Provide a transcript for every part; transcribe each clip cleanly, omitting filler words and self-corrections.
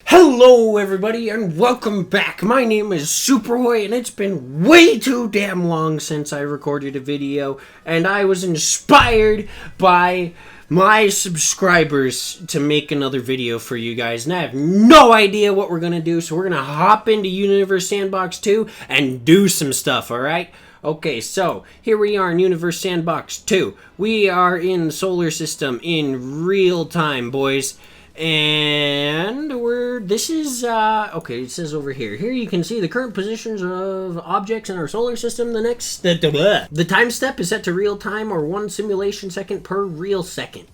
Hello everybody and welcome back. My name is Superhoii and it's been way too damn long since I recorded a video, and I was inspired by my subscribers to make another video for you guys, and I have no idea what we're gonna do, so we're gonna hop into Universe Sandbox 2 and do some stuff, alright? Okay, so here we are in Universe Sandbox 2. We are in the solar system in real time, boys. And okay, it says over here. Here you can see the current positions of objects in our solar system. The time step is set to real time, or 1 simulation second per real second.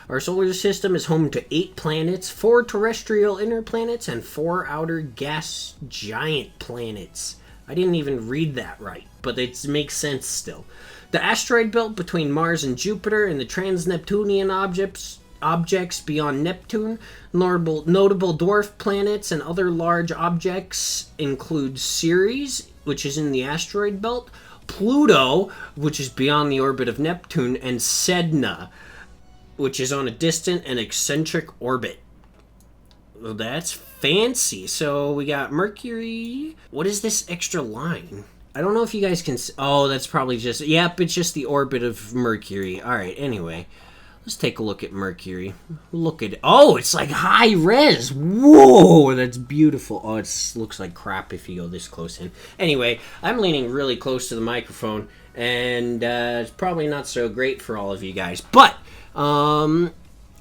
Our solar system is home to 8 planets, 4 terrestrial inner planets, and 4 outer gas giant planets. I didn't even read that right, but it makes sense still. The asteroid belt between Mars and Jupiter and the trans-Neptunian objects beyond Neptune. Notable dwarf planets and other large objects include Ceres, which is in the asteroid belt, Pluto, which is beyond the orbit of Neptune, and Sedna, which is on a distant and eccentric orbit. Well, that's fancy. So we got Mercury. What is this extra line? I don't know if you guys can see. Oh, that's probably just... Yep, it's just the orbit of Mercury. Alright, anyway. Let's take a look at Mercury. Look at... Oh, it's like high res. Whoa, that's beautiful. Oh, it looks like crap if you go this close in. Anyway, I'm leaning really close to the microphone, and it's probably not so great for all of you guys. But,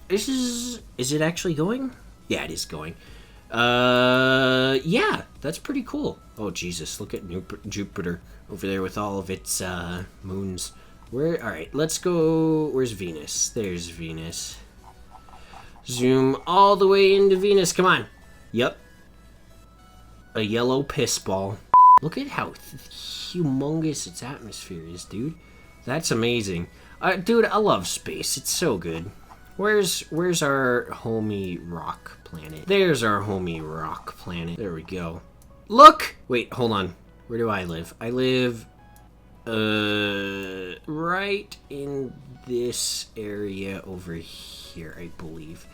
this is... Is it actually going? Yeah, it is going. Yeah, that's pretty cool. Oh, Jesus, look at Jupiter over there with all of its, moons. Alright, let's go... Where's Venus? There's Venus. Zoom all the way into Venus. Come on. Yep. A yellow piss ball. Look at how humongous its atmosphere is, dude. That's amazing. Dude, I love space. It's so good. Where's our homie rock planet? There's our homie rock planet. There we go. Look! Wait, hold on. Where do I live? I live... right in this area over here, I believe.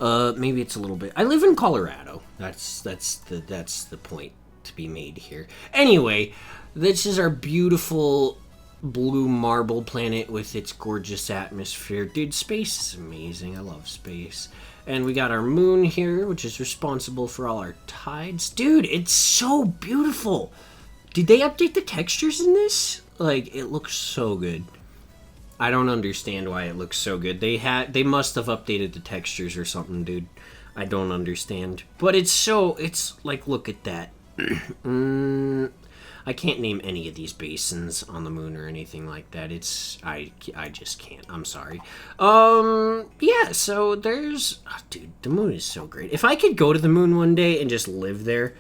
Maybe it's a little bit... I live in Colorado. That's the point to be made here. Anyway, this is our beautiful blue marble planet with its gorgeous atmosphere. Dude, space is amazing. I love space. And we got our moon here, which is responsible for all our tides. Dude, it's so beautiful. Did they update the textures in this? Like, it looks so good. I don't understand why it looks so good. They must have updated the textures or something, dude. I don't understand. But it's like, look at that. I can't name any of these basins on the moon or anything like that. I just can't. I'm sorry. Yeah, so there's... Oh, dude, the moon is so great. If I could go to the moon one day and just live there...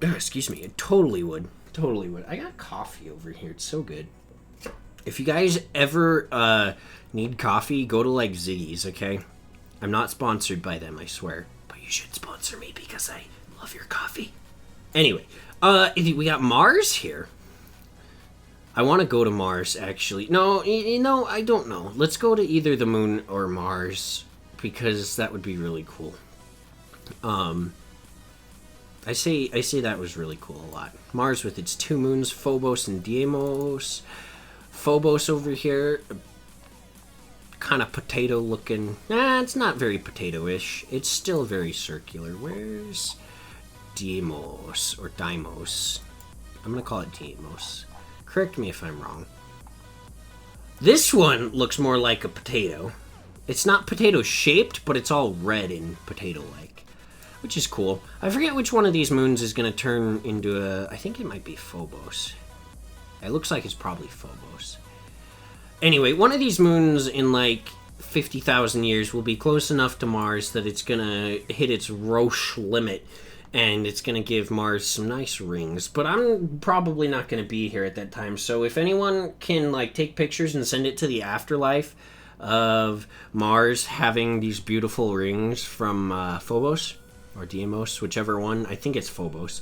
excuse me, it totally would. Totally would. I got coffee over here. It's so good. If you guys ever need coffee, go to like Ziggy's, okay? I'm not sponsored by them, I swear. But you should sponsor me because I love your coffee. Anyway, we got Mars here. I want to go to Mars, actually. No, I don't know. Let's go to either the moon or Mars, because that would be really cool. I say that was really cool a lot. Mars with its 2 moons, Phobos and Deimos. Phobos over here, kind of potato looking. Nah, it's not very potato-ish. It's still very circular. Where's Deimos or Deimos? I'm gonna call it Deimos. Correct me if I'm wrong. This one looks more like a potato. It's not potato-shaped, but it's all red and potato-like. Which is cool. I forget which one of these moons is going to turn into a... I think it might be Phobos. It looks like it's probably Phobos. Anyway, one of these moons in like 50,000 years will be close enough to Mars that it's going to hit its Roche limit. And it's going to give Mars some nice rings. But I'm probably not going to be here at that time. So if anyone can like take pictures and send it to the afterlife of Mars having these beautiful rings from Phobos... or Deimos, whichever one. I think it's Phobos.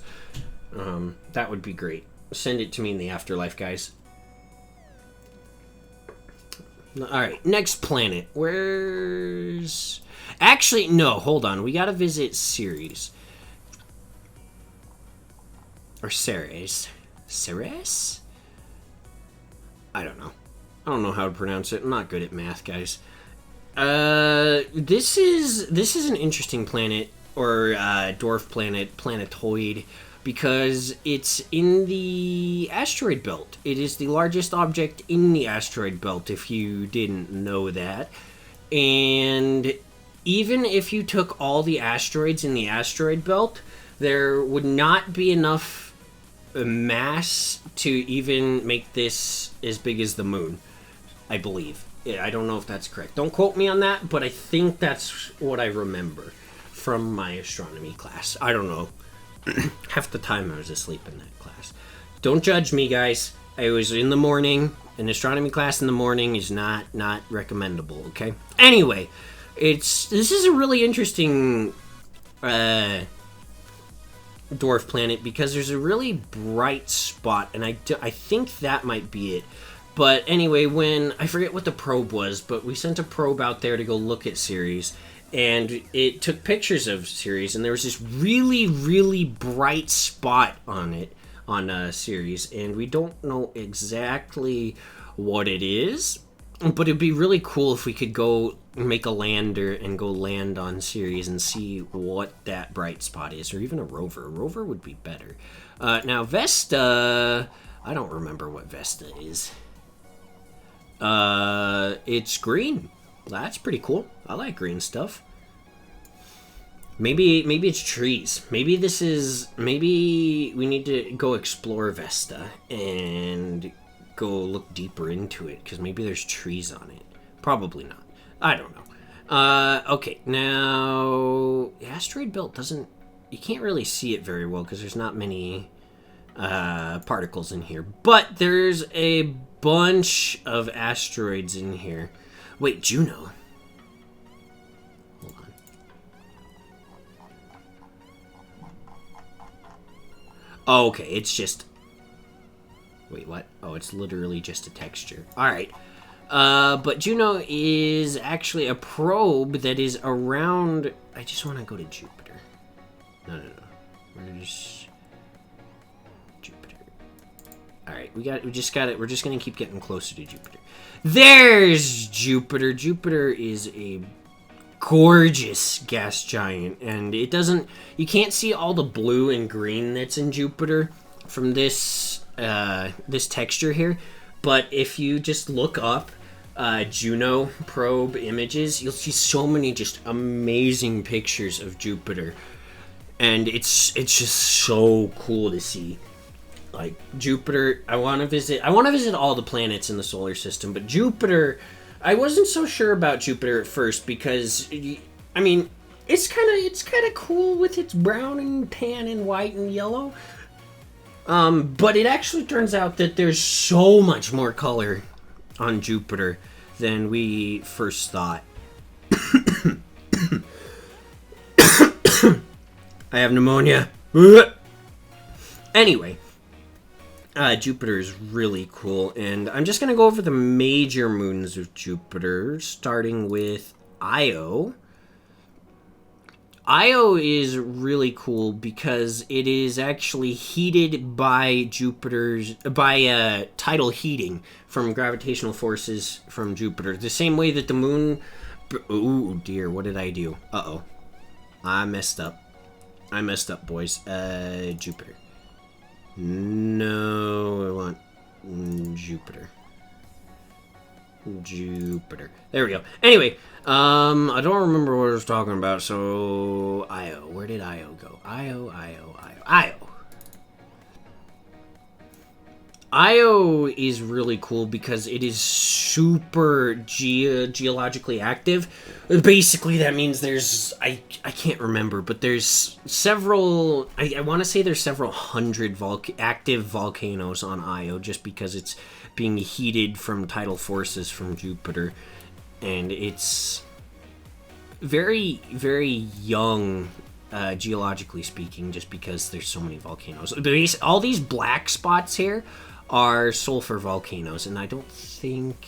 That would be great. Send it to me in the afterlife, guys. Alright, next planet. Where's... Actually, no, hold on. We gotta visit Ceres. Or Ceres. Ceres? I don't know. I don't know how to pronounce it. I'm not good at math, guys. This is an interesting planet, or dwarf planet, planetoid, because it's in the asteroid belt. It is the largest object in the asteroid belt, if you didn't know that. And even if you took all the asteroids in the asteroid belt, there would not be enough mass to even make this as big as the moon, I believe. Yeah, I don't know if that's correct. Don't quote me on that, but I think that's what I remember from my astronomy class. I don't know. Half the time I was asleep in that class. Don't judge me, guys. I was in the morning. An astronomy class in the morning is not recommendable, okay? Anyway, this is a really interesting dwarf planet because there's a really bright spot, and I think that might be it. But anyway, I forget what the probe was, but we sent a probe out there to go look at Ceres, and it took pictures of Ceres, and there was this really, really bright spot on it, on Ceres, and we don't know exactly what it is, but it'd be really cool if we could go make a lander and go land on Ceres and see what that bright spot is, or even a rover. A rover would be better. Now, Vesta, I don't remember what Vesta is. It's green. That's pretty cool. I like green stuff. Maybe it's trees. Maybe we need to go explore Vesta and go look deeper into it, because maybe there's trees on it. Probably not. I don't know. Okay, now the asteroid belt you can't really see it very well because there's not many particles in here, but there's a bunch of asteroids in here. Wait, Juno. Hold on. Oh, okay, it's just... Wait, what? Oh, it's literally just a texture. Alright. But Juno is actually a probe that is around... I just want to go to Jupiter. No. Where's... Jupiter. Alright, we're just gonna keep getting closer to Jupiter. There's Jupiter. Jupiter is a gorgeous gas giant, and you can't see all the blue and green that's in Jupiter from this texture here, but if you just look up Juno probe images, you'll see so many just amazing pictures of Jupiter, and it's just so cool to see. Like, Jupiter, I want to visit all the planets in the solar system, but Jupiter, I wasn't so sure about Jupiter at first because, I mean, it's kind of cool with its brown and tan and white and yellow. But it actually turns out that there's so much more color on Jupiter than we first thought. I have pneumonia. Anyway. Jupiter is really cool, and I'm just going to go over the major moons of Jupiter, starting with Io. Io is really cool because it is actually heated by tidal heating from gravitational forces from Jupiter. The same way that the moon... Oh dear, what did I do? Uh-oh. I messed up, boys. Jupiter. No, I want Jupiter. There we go. Anyway, I don't remember what I was talking about, so... Io. Where did Io go? Io. Io is really cool because it is super geologically active. Basically, that means there's... I can't remember, but there's several... I want to say there's several hundred active volcanoes on Io just because it's being heated from tidal forces from Jupiter. And it's very, very young, geologically speaking, just because there's so many volcanoes. All these black spots here are sulfur volcanoes, and I don't think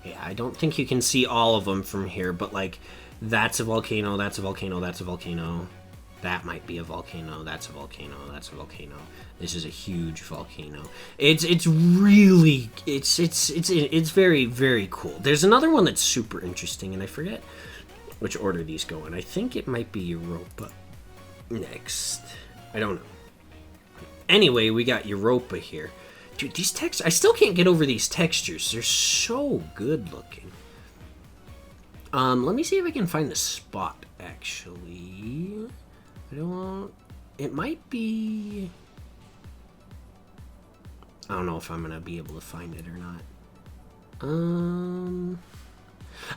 Yeah, I don't think you can see all of them from here, but like, that's a volcano, that's a volcano, that's a volcano. That might be a volcano, that's a volcano, that's a volcano. This is a huge volcano. It's really, it's very, very cool. There's another one that's super interesting, and I forget which order these go in. I think it might be Europa next. I don't know. Anyway, we got Europa here. Dude, these textures, I still can't get over these textures. They're so good looking. Let me see if I can find the spot, actually. I don't... It might be... I don't know if I'm going to be able to find it or not.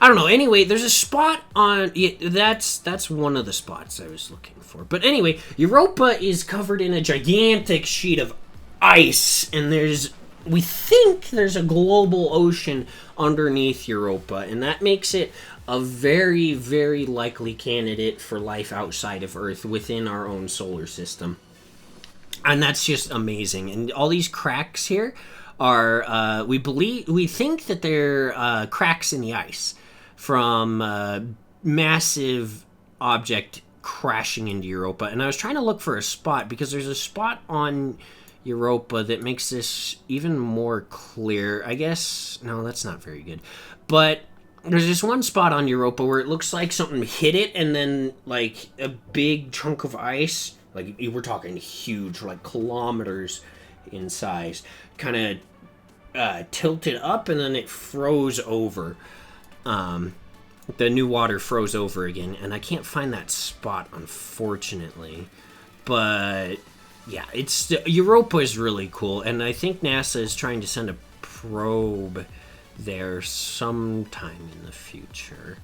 I don't know. Anyway, there's a spot on... Yeah, that's one of the spots I was looking for. But anyway, Europa is covered in a gigantic sheet of ice. And we think there's a global ocean underneath Europa. And that makes it a very, very likely candidate for life outside of Earth within our own solar system. And that's just amazing. And all these cracks here are, we think that they're cracks in the ice from massive object crashing into Europa. And I was trying to look for a spot because there's a spot on Europa that makes this even more clear. I guess, no, that's not very good. But there's this one spot on Europa where it looks like something hit it and then like a big chunk of ice, like we're talking huge, like kilometers in size, kind of tilted up and then it froze over. The new water froze over again, and I can't find that spot, unfortunately. But yeah, Europa is really cool, and I think NASA is trying to send a probe there sometime in the future.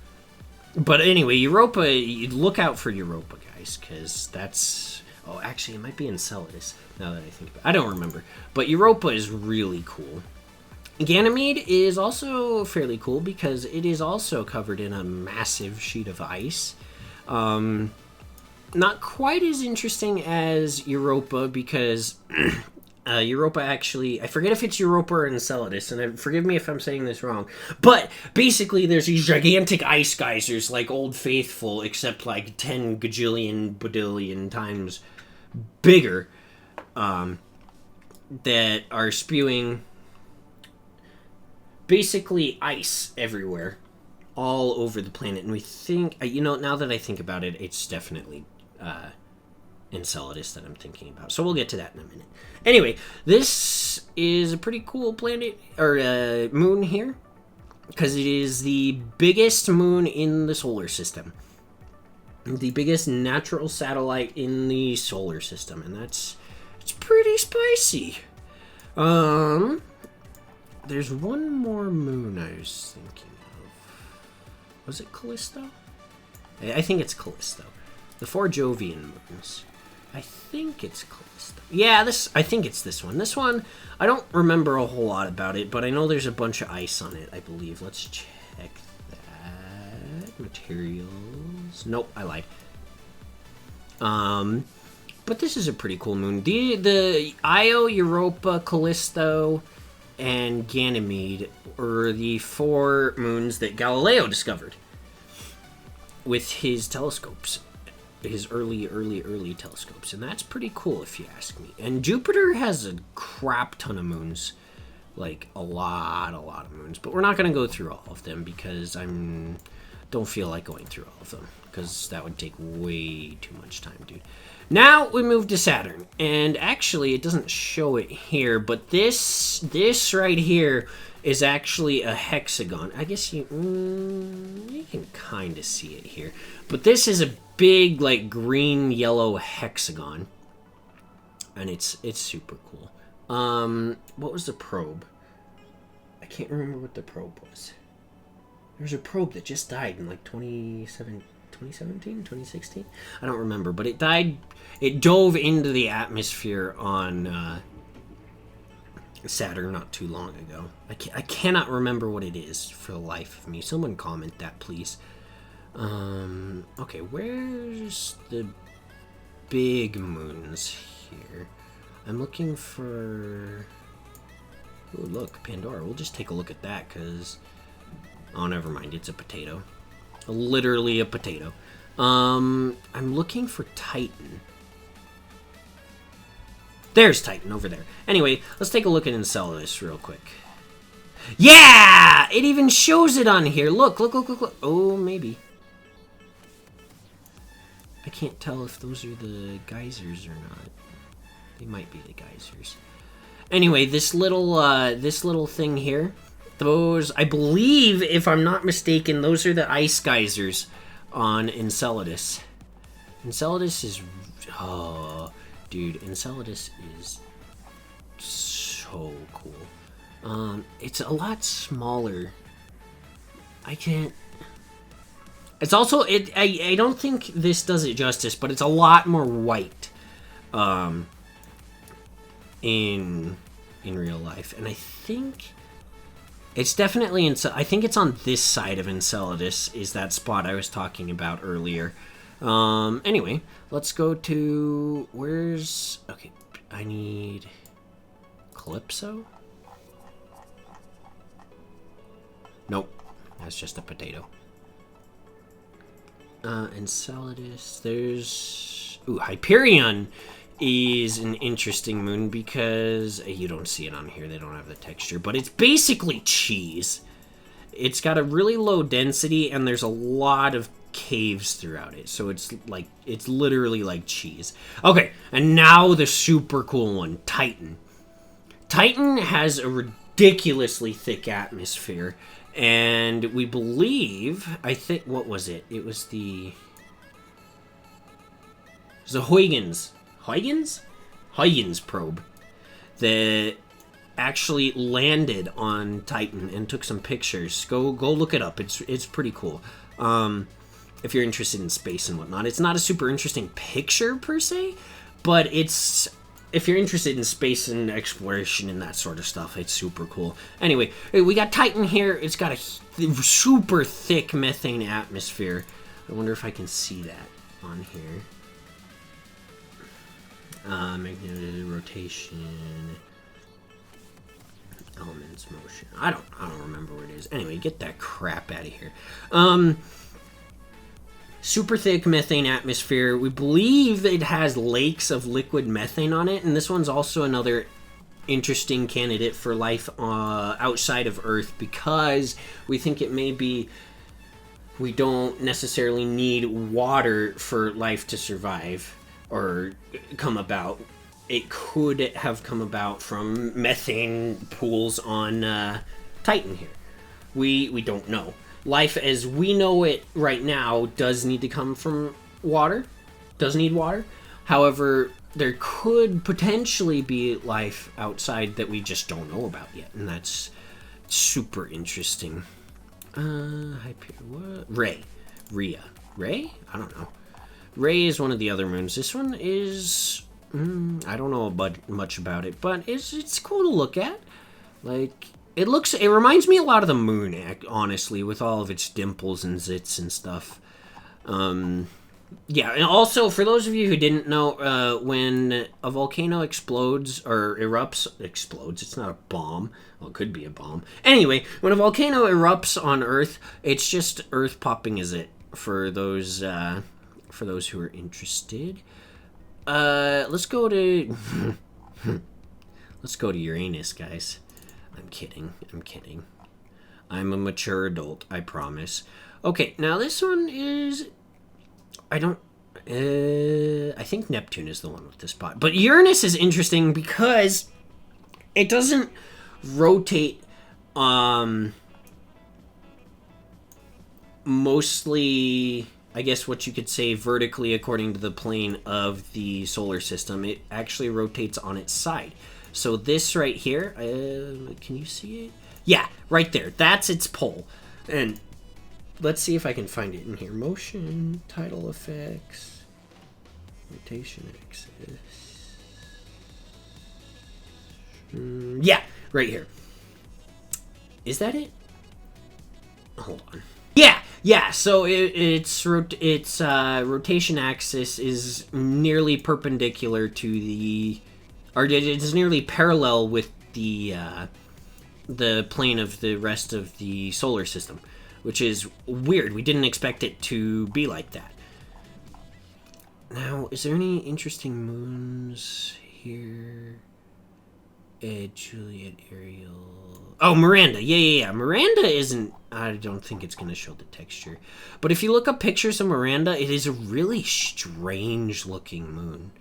But anyway, Europa, look out for Europa, guys, because that's... Oh, actually, it might be Enceladus, now that I think about it. I don't remember. But Europa is really cool. Ganymede is also fairly cool because it is also covered in a massive sheet of ice. Not quite as interesting as Europa because... Europa actually, I forget if it's Europa or Enceladus, and forgive me if I'm saying this wrong, but basically there's these gigantic ice geysers like Old Faithful, except like 10 gajillion badillion times bigger, that are spewing basically ice everywhere, all over the planet, and we think, now that I think about it, it's definitely Enceladus that I'm thinking about. So we'll get to that in a minute. Anyway, this is a pretty cool planet, or moon here, because it is the biggest moon in the solar system. The biggest natural satellite in the solar system, and it's pretty spicy. There's one more moon I was thinking of. Was it Callisto? I think it's Callisto. The 4 Jovian moons. I think it's Callisto. Yeah, I think it's this one. This one, I don't remember a whole lot about it, but I know there's a bunch of ice on it, I believe. Let's check that. Materials. Nope, I lied. But this is a pretty cool moon. The Io, Europa, Callisto, and Ganymede were the 4 moons that Galileo discovered with his telescopes. His early telescopes, and that's pretty cool if you ask me. And Jupiter has a crap ton of moons, like a lot of moons, but we're not going to go through all of them because don't feel like going through all of them because that would take way too much time, dude. Now we move to Saturn, and actually it doesn't show it here, but this right here is actually a hexagon. I guess you can kind of see it here, but this is a big, like, green-yellow hexagon, and it's super cool. What was the probe? I can't remember what the probe was. There's a probe that just died in, like, 2017, 2016? I don't remember, but it died. It dove into the atmosphere on Saturn not too long ago. I cannot remember what it is for the life of me. Someone comment that, please. Okay, where's the big moons here? I'm looking for... Oh, look, Pandora. We'll just take a look at that, because Oh, never mind. It's a potato. Literally a potato. I'm looking for Titan. There's Titan over there. Anyway, let's take a look at Enceladus real quick. Yeah! It even shows it on here. Look, look, look, look, look. Oh, maybe. I can't tell if those are the geysers or not. They might be the geysers. Anyway, this little thing here, those, I believe, if I'm not mistaken, those are the ice geysers on Enceladus. Enceladus is, oh, dude, Enceladus is so cool. It's a lot smaller. I can't. It's also, I don't think this does it justice, but it's a lot more white. In real life, and I think it's definitely I think it's on this side of Enceladus is that spot I was talking about earlier. Anyway, let's go to okay, I need Calypso. Nope, that's just a potato. Enceladus, there's Hyperion is an interesting moon because you don't see it on here. They don't have the texture, but it's basically cheese. It's got a really low density and there's a lot of caves throughout it. So it's literally like cheese. Okay, and now the super cool one, Titan. Titan has a ridiculously thick atmosphere, and we believe, I think, what was it? It was the Huygens probe that actually landed on Titan and took some pictures. Go look it up. It's pretty cool. If you're interested in space and whatnot, it's not a super interesting picture per se, but it's, if you're interested in space and exploration and that sort of stuff, it's super cool. Anyway, we got Titan here. It's got a super thick methane atmosphere. I wonder if I can see that on here. Magnetic rotation, elements, motion. I don't remember what it is. Anyway, get that crap out of here. Super thick methane atmosphere. We believe it has lakes of liquid methane on it, and this one's also another interesting candidate for life outside of Earth because we think it may be. We don't necessarily need water for life to survive or come about. It could have come about from methane pools on Titan here. We don't know. Life as we know it right now does need to come from water. Does need water. However, there could potentially be life outside that we just don't know about yet, and that's super interesting. What? Ray? Ray? I don't know. Ray is one of the other moons. This one is, I don't know much about it, but it's cool to look at. Like, it reminds me a lot of the moon, honestly, with all of its dimples and zits and stuff. Yeah, and also, for those of you who didn't know, when a volcano explodes, or explodes, it's not a bomb. Well, it could be a bomb. Anyway, when a volcano erupts on Earth, it's just Earth popping a zit, for those who are interested. Let's go to let's go to Uranus, guys. I'm kidding. I'm a mature adult, I promise. Okay, now this one is, I think Neptune is the one with this spot. But Uranus is interesting because it doesn't rotate mostly, I guess what you could say, vertically according to the plane of the solar system. It actually rotates on its side. So this right here, can you see it? Yeah, right there. That's its pole. And let's see if I can find it in here. Motion, tidal effects, rotation axis. Yeah, right here. Is that it? Hold on. Yeah. So its rotation axis is nearly perpendicular to the, or it's nearly parallel with the plane of the rest of the solar system. which is weird. We didn't expect it to be like that. Now, is there any interesting moons here? Ed, Juliet, Ariel... Oh, Miranda. Yeah. Miranda isn't... I don't think it's going to show the texture. But if you look up pictures of Miranda, it is a really strange-looking moon.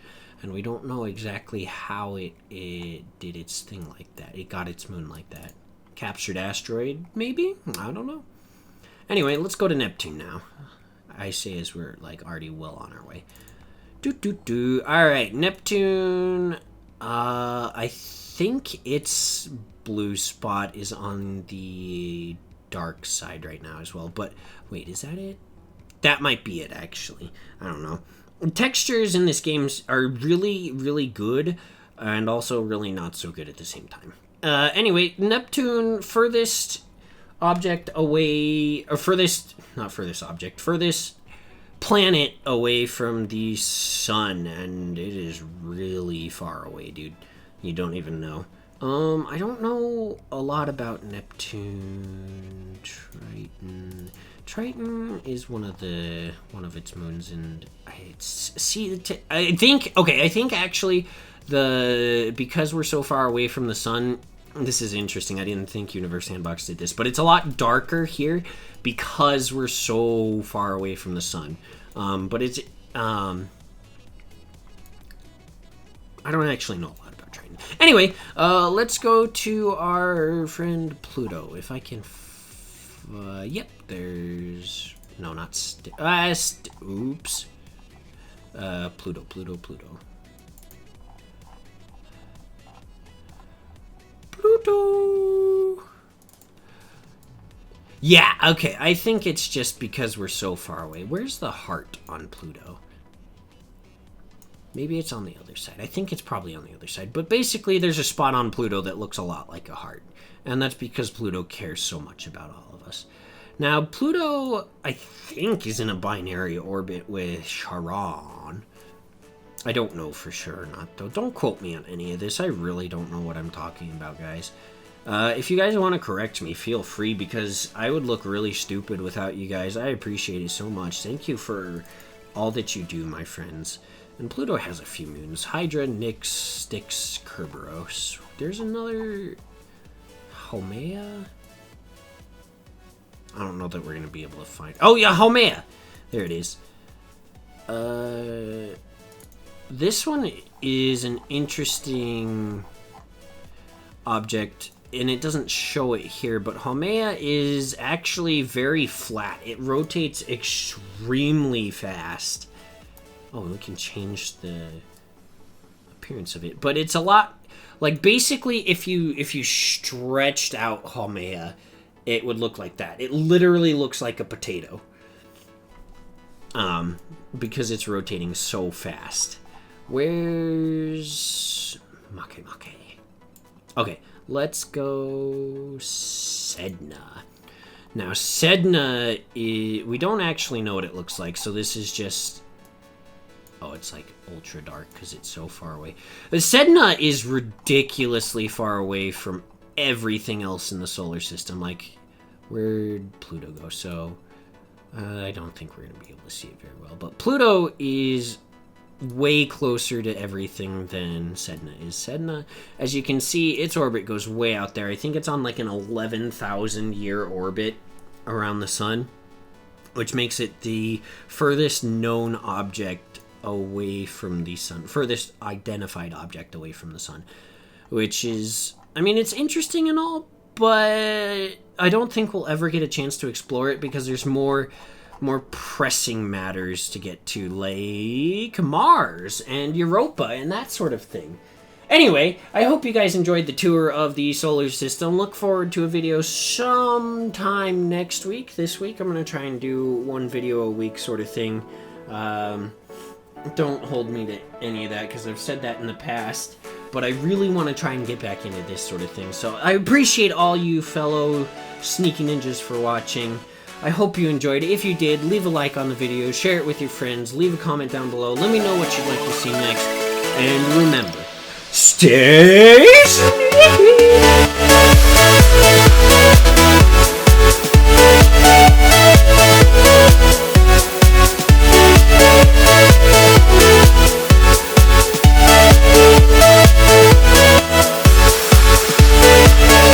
And we don't know exactly how it did its thing like that. It got its moon like that. Captured asteroid, maybe? I don't know. Anyway, let's go to Neptune now. I say as we're, like, already well on our way. Alright, Neptune... I think its blue spot is on the dark side right now as well. But, wait, is that it? That might be it, actually. I don't know. Textures in this game are really, really good, and also really not so good at the same time. Anyway, Neptune, furthest object away, or furthest planet away from the sun, and it is really far away, dude. You don't even know. I don't know a lot about Neptune. Triton is one of its moons, and I think actually because we're so far away from the sun, this is interesting. I didn't think Universe Sandbox did this, but it's a lot darker here because we're so far away from the sun. But it's I don't actually know a lot about Triton. Anyway, let's go to our friend Pluto. If I can. Yep, there's... No, not... oops. Pluto. Yeah, okay, I think it's just because we're so far away. Where's the heart on Pluto? Maybe it's on the other side. I think it's probably on the other side. But basically, there's a spot on Pluto that looks a lot like a heart. And that's because Pluto cares so much about all of us. Now, Pluto, I think, is in a binary orbit with Charon. I don't know for sure or not, though. Don't quote me on any of this. I really don't know what I'm talking about, guys. If you guys want to correct me, feel free, because I would look really stupid without you guys. I appreciate it so much. Thank you for all that you do, my friends. And Pluto has a few moons. Hydra, Nix, Styx, Kerberos. There's another... Haumea? I don't know that we're going to be able to find... Oh, yeah, Haumea! There it is. This one is an interesting object, and it doesn't show it here, but Haumea is actually very flat. It rotates extremely fast. Oh, we can change the appearance of it. But it's a lot... Like, basically, if you stretched out Haumea, it would look like that. It literally looks like a potato. Because it's rotating so fast. Where's... Make? Okay, let's go Sedna. Now, Sedna, we don't actually know what it looks like, so this is just... Oh, it's like ultra dark because it's so far away. The Sedna is ridiculously far away from everything else in the solar system. Like, where'd Pluto go? So, I don't think we're going to be able to see it very well. But Pluto is way closer to everything than Sedna is. Sedna, as you can see, its orbit goes way out there. I think it's on like an 11,000 year orbit around the sun, which makes it the furthest known object away from the sun, furthest identified object away from the sun, which is, I mean, it's interesting and all, but I don't think we'll ever get a chance to explore it because there's more pressing matters to get to, like Mars and Europa and that sort of thing. Anyway, I hope you guys enjoyed the tour of the solar system. Look forward to a video sometime next week. This week, I'm going to try and do one video a week sort of thing. Don't hold me to any of that because I've said that in the past, but I really want to try and get back into this sort of thing. So I appreciate all you fellow sneaky ninjas for watching. I hope you enjoyed it. If you did, leave a like on the video, share it with your friends, leave a comment down below, let me know what you'd like to see next, and remember, stay sneaky! Superhoii.